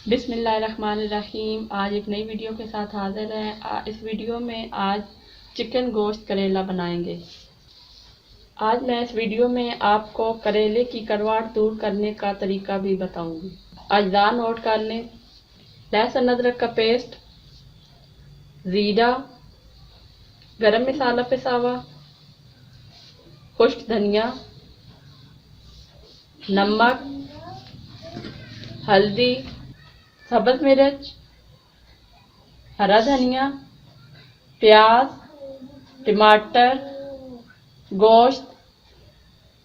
बिस्मिल्लाहिर्रहमानिर्रहीम। आज एक नई वीडियो के साथ हाजिर है। इस वीडियो में आज चिकन गोश्त करेला बनाएंगे। आज मैं इस वीडियो में आपको करेले की कड़वाहट दूर करने का तरीका भी बताऊंगी। अज्जा नोट कर लें। लहसुन अदरक का पेस्ट, ज़ीरा, गरम मसाला पिसा हुआ, खुश्क धनिया, नमक, हल्दी, सब्ज़ मिर्च, हरा धनिया, प्याज, टमाटर, गोश्त,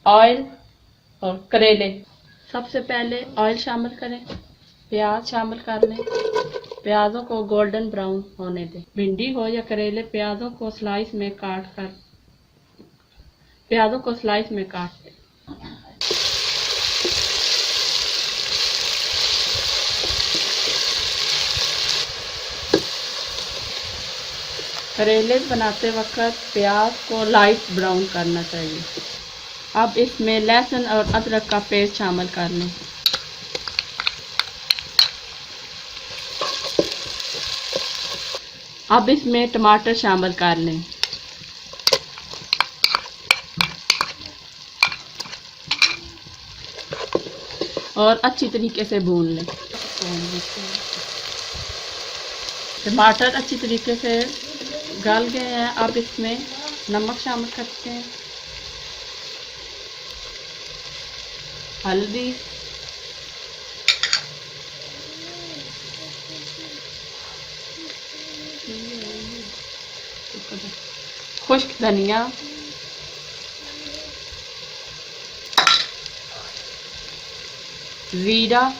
ऑयल और करेले। सबसे पहले ऑयल शामिल करें, प्याज शामिल कर लें। प्याजों को गोल्डन ब्राउन होने दें। भिंडी हो या करेले, प्याजों को स्लाइस में काट दें। करेले बनाते वक्त प्याज को लाइट ब्राउन करना चाहिए। अब इसमें लहसुन और अदरक का पेस्ट शामिल कर लें। अब इसमें टमाटर शामिल कर लें और अच्छी तरीके से भून लें। टमाटर अच्छी तरीके से गल गए हैं। अब इसमें नमक शामिल करते हैं, हल्दी, खुश्क धनिया, ज़ीरा,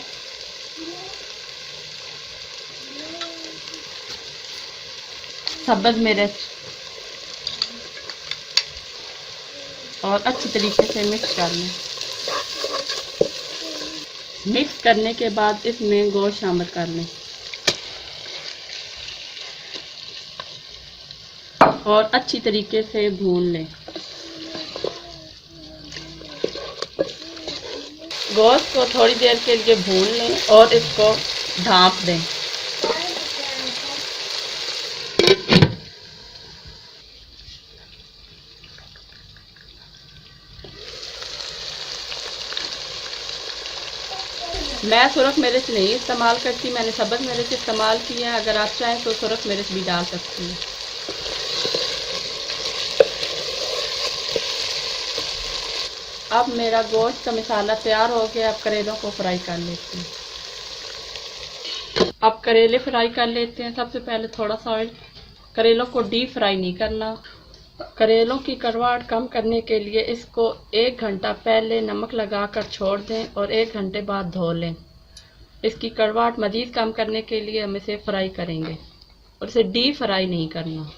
सब्ज़ मिर्च और अच्छी तरीके से मिक्स कर लें। मिक्स करने के बाद इसमें गोश्त शामिल कर लें और अच्छी तरीके से भून लें। गोश्त को थोड़ी देर के लिए भून लें और इसको ढाँप दें। मैं सुरख मिर्च नहीं इस्तेमाल करती, मैंने सब्ज़ मिर्च इस्तेमाल की है। अगर आप चाहें तो सुरख मिर्च भी डाल सकती हैं। अब मेरा गोश्त का मसाला तैयार हो गया। अब करेलों को फ्राई कर लेते हैं। अब करेले फ्राई कर लेते हैं। सबसे पहले थोड़ा सा ऑयल। करेलों को डीप फ्राई नहीं करना। करेलों की कड़वाहट कम करने के लिए इसको 1 घंटा पहले नमक लगाकर छोड़ दें और 1 घंटे बाद धो लें। इसकी कड़वाहट मज़ीद कम करने के लिए हम इसे फ्राई करेंगे और इसे डीप फ्राई नहीं करना।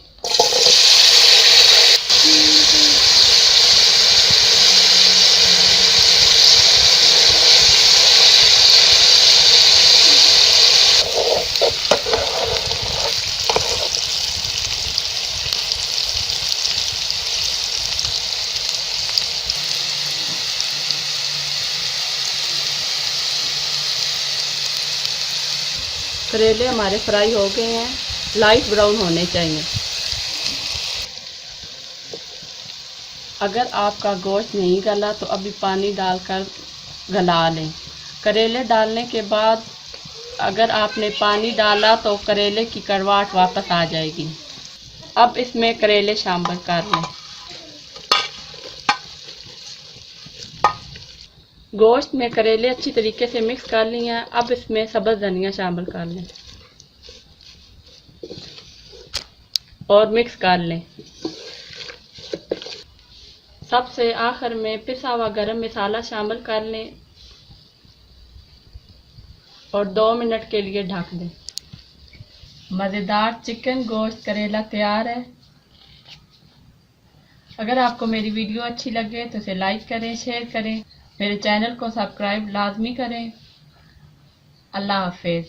करेले हमारे फ्राई हो गए हैं, लाइट ब्राउन होने चाहिए। अगर आपका गोश्त नहीं गला तो अभी पानी डालकर गला लें। करेले डालने के बाद अगर आपने पानी डाला तो करेले की कड़वाहट वापस आ जाएगी। अब इसमें करेले शामिल कर लें। गोश्त में करेले अच्छी तरीके से मिक्स कर लिए हैं। अब इसमें सब्ज़ धनिया शामिल कर लें और मिक्स कर लें। सबसे आखिर में पिसा हुआ गरम मसाला शामिल कर लें और 2 मिनट के लिए ढक दें। मज़ेदार चिकन गोश्त करेला तैयार है। अगर आपको मेरी वीडियो अच्छी लगे तो इसे लाइक करें, शेयर करें। मेरे चैनल को सब्सक्राइब लाजमी करें। अल्लाह हाफिज़।